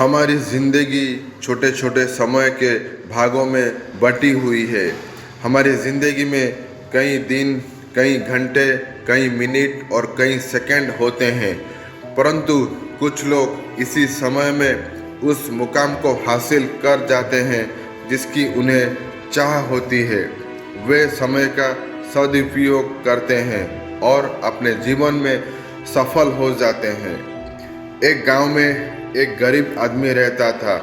हमारी ज़िंदगी छोटे छोटे समय के भागों में बटी हुई है। हमारी ज़िंदगी में कई दिन, कई घंटे, कई मिनट और कई सेकंड होते हैं, परंतु कुछ लोग इसी समय में उस मुकाम को हासिल कर जाते हैं जिसकी उन्हें चाह होती है। वे समय का सदुपयोग करते हैं और अपने जीवन में सफल हो जाते हैं। एक गांव में एक गरीब आदमी रहता था।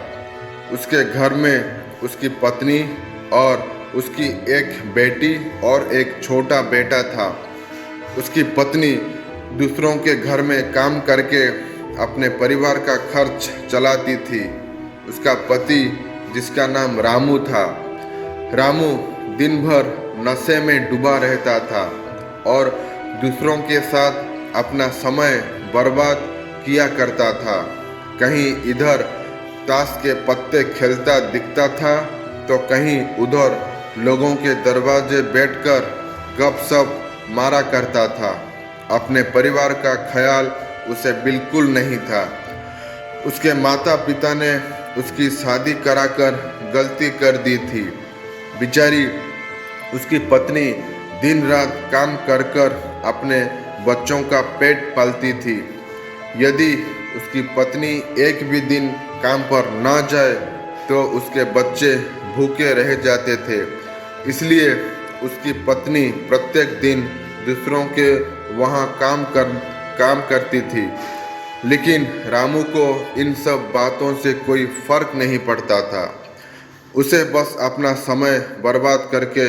उसके घर में उसकी पत्नी और उसकी एक बेटी और एक छोटा बेटा था। उसकी पत्नी दूसरों के घर में काम करके अपने परिवार का खर्च चलाती थी। उसका पति, जिसका नाम रामू था, रामू दिन भर नशे में डूबा रहता था और दूसरों के साथ अपना समय बर्बाद किया करता था। कहीं इधर ताश के पत्ते खेलता दिखता था तो कहीं उधर लोगों के दरवाजे बैठकर गपशप मारा करता था। अपने परिवार का ख्याल उसे बिल्कुल नहीं था। उसके माता पिता ने उसकी शादी कराकर गलती कर दी थी। बेचारी उसकी पत्नी दिन रात काम कर कर अपने बच्चों का पेट पालती थी। यदि उसकी पत्नी एक भी दिन काम पर ना जाए तो उसके बच्चे भूखे रह जाते थे। इसलिए उसकी पत्नी प्रत्येक दिन दूसरों के वहाँ काम करती थी। लेकिन रामू को इन सब बातों से कोई फर्क नहीं पड़ता था। उसे बस अपना समय बर्बाद करके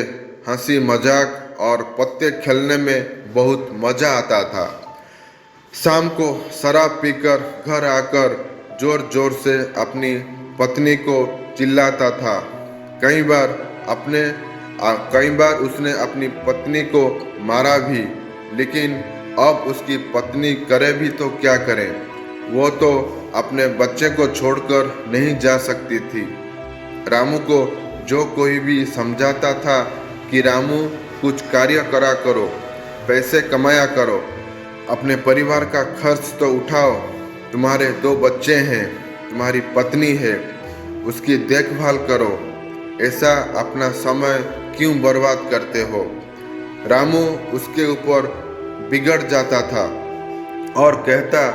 हंसी मजाक और पत्ते खेलने में बहुत मज़ा आता था। शाम को शराब पीकर घर आकर जोर जोर से अपनी पत्नी को चिल्लाता था। कई बार उसने अपनी पत्नी को मारा भी। लेकिन अब उसकी पत्नी करे भी तो क्या करे, वो तो अपने बच्चे को छोड़कर नहीं जा सकती थी। रामू को जो कोई भी समझाता था कि रामू कुछ कार्य करा करो, पैसे कमाया करो, अपने परिवार का खर्च तो उठाओ, तुम्हारे 2 बच्चे हैं, तुम्हारी पत्नी है, उसकी देखभाल करो, ऐसा अपना समय क्यों बर्बाद करते हो। रामू उसके ऊपर बिगड़ जाता था और कहता,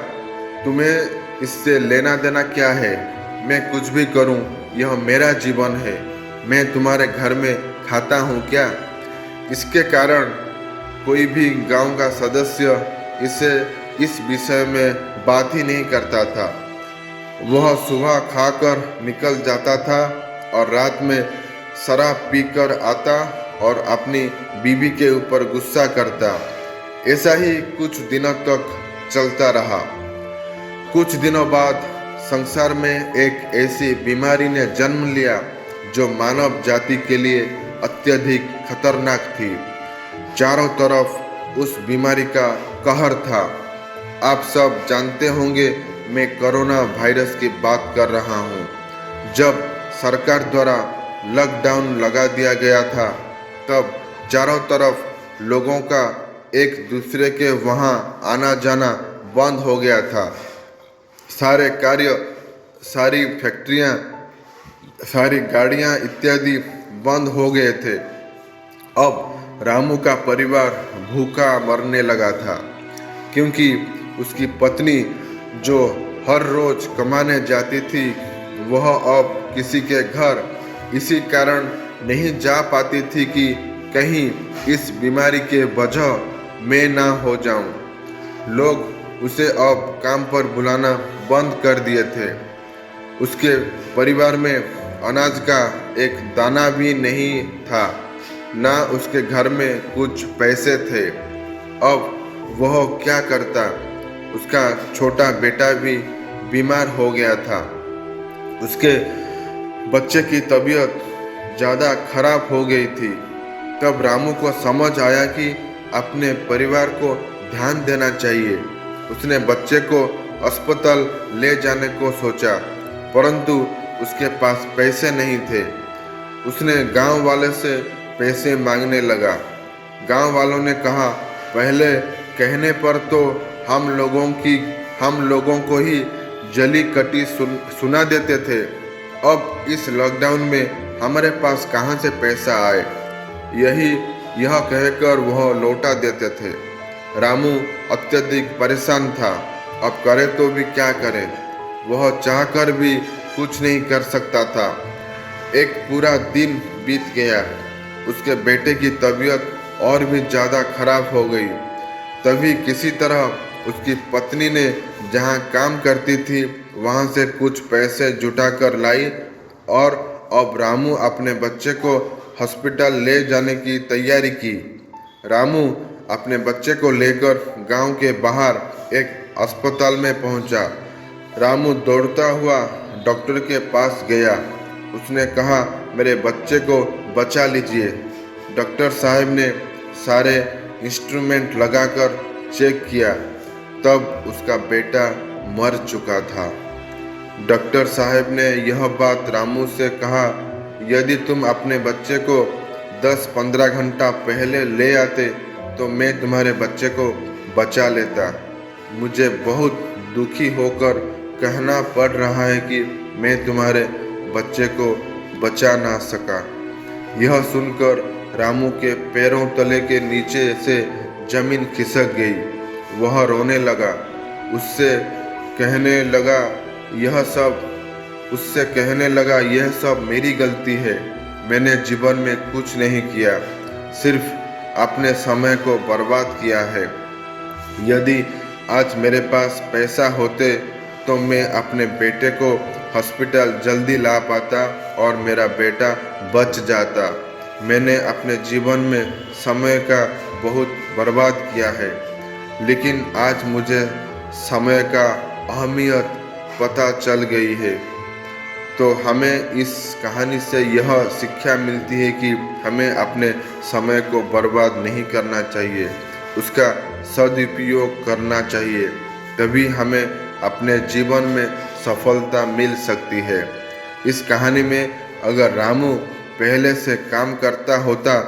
तुम्हें इससे लेना देना क्या है, मैं कुछ भी करूं, यह मेरा जीवन है, मैं तुम्हारे घर में खाता हूं क्या। इसके कारण कोई भी गांव का सदस्य इसे इस विषय में बात ही नहीं करता था। वह सुबह खाकर निकल जाता था और रात में शराब पीकर आता और अपनी बीवी के ऊपर गुस्सा करता। ऐसा ही कुछ दिनों तक चलता रहा। कुछ दिनों बाद संसार में एक ऐसी बीमारी ने जन्म लिया जो मानव जाति के लिए अत्यधिक खतरनाक थी। चारों तरफ उस बीमारी का कहर था। आप सब जानते होंगे मैं कोरोना वायरस की बात कर रहा हूँ। जब सरकार द्वारा लॉकडाउन लगा दिया गया था तब चारों तरफ लोगों का एक दूसरे के वहाँ आना जाना बंद हो गया था। सारे कार्य, सारी फैक्ट्रियाँ, सारी गाड़ियाँ इत्यादि बंद हो गए थे। अब रामू का परिवार भूखा मरने लगा था क्योंकि उसकी पत्नी जो हर रोज कमाने जाती थी वह अब किसी के घर इसी कारण नहीं जा पाती थी कि कहीं इस बीमारी के वजह मैं ना हो जाऊं। लोग उसे अब काम पर बुलाना बंद कर दिए थे। उसके परिवार में अनाज का एक दाना भी नहीं था, ना उसके घर में कुछ पैसे थे। अब वह क्या करता। उसका छोटा बेटा भी बीमार हो गया था। उसके बच्चे की तबीयत ज़्यादा खराब हो गई थी। तब रामू को समझ आया कि अपने परिवार को ध्यान देना चाहिए। उसने बच्चे को अस्पताल ले जाने को सोचा, परंतु उसके पास पैसे नहीं थे। उसने गांव वाले से पैसे मांगने लगा। गांव वालों ने कहा, पहले कहने पर तो हम लोगों को ही जली कटी सुना देते थे। अब इस लॉकडाउन में हमारे पास कहाँ से पैसा आए, यह कहकर वह लौटा देते थे। रामू अत्यधिक परेशान था। अब करे तो भी क्या करे, वह चाहकर भी कुछ नहीं कर सकता था। एक पूरा दिन बीत गया। उसके बेटे की तबीयत और भी ज़्यादा खराब हो गई। तभी किसी तरह उसकी पत्नी ने जहाँ काम करती थी वहाँ से कुछ पैसे जुटाकर लाई और अब रामू अपने बच्चे को हॉस्पिटल ले जाने की तैयारी की। रामू अपने बच्चे को लेकर गांव के बाहर एक अस्पताल में पहुंचा। रामू दौड़ता हुआ डॉक्टर के पास गया। उसने कहा, मेरे बच्चे को बचा लीजिए। डॉक्टर साहब ने सारे इंस्ट्रूमेंट लगाकर चेक किया, तब उसका बेटा मर चुका था। डॉक्टर साहब ने यह बात रामू से कहा, यदि तुम अपने बच्चे को 10-15 घंटा पहले ले आते तो मैं तुम्हारे बच्चे को बचा लेता। मुझे बहुत दुखी होकर कहना पड़ रहा है कि मैं तुम्हारे बच्चे को बचा ना सका। यह सुनकर रामू के पैरों तले के नीचे से जमीन खिसक गई। वह रोने लगा। उससे कहने लगा यह सब मेरी गलती है। मैंने जीवन में कुछ नहीं किया, सिर्फ अपने समय को बर्बाद किया है। यदि आज मेरे पास पैसा होते तो मैं अपने बेटे को हॉस्पिटल जल्दी ला पाता और मेरा बेटा बच जाता। मैंने अपने जीवन में समय का बहुत बर्बाद किया है, लेकिन आज मुझे समय का अहमियत पता चल गई है। तो हमें इस कहानी से यह शिक्षा मिलती है कि हमें अपने समय को बर्बाद नहीं करना चाहिए, उसका सदुपयोग करना चाहिए। तभी हमें अपने जीवन में सफलता मिल सकती है। इस कहानी में अगर रामू पहले से काम करता होता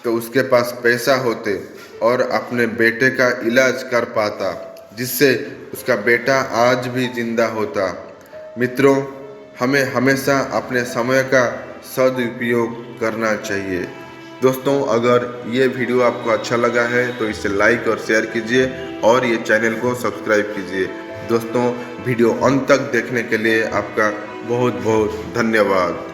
तो उसके पास पैसा होते और अपने बेटे का इलाज कर पाता, जिससे उसका बेटा आज भी जिंदा होता। मित्रों, हमें हमेशा अपने समय का सदुपयोग करना चाहिए। दोस्तों, अगर ये वीडियो आपको अच्छा लगा है तो इसे लाइक और शेयर कीजिए और ये चैनल को सब्सक्राइब कीजिए। दोस्तों, वीडियो अंत तक देखने के लिए आपका बहुत बहुत धन्यवाद।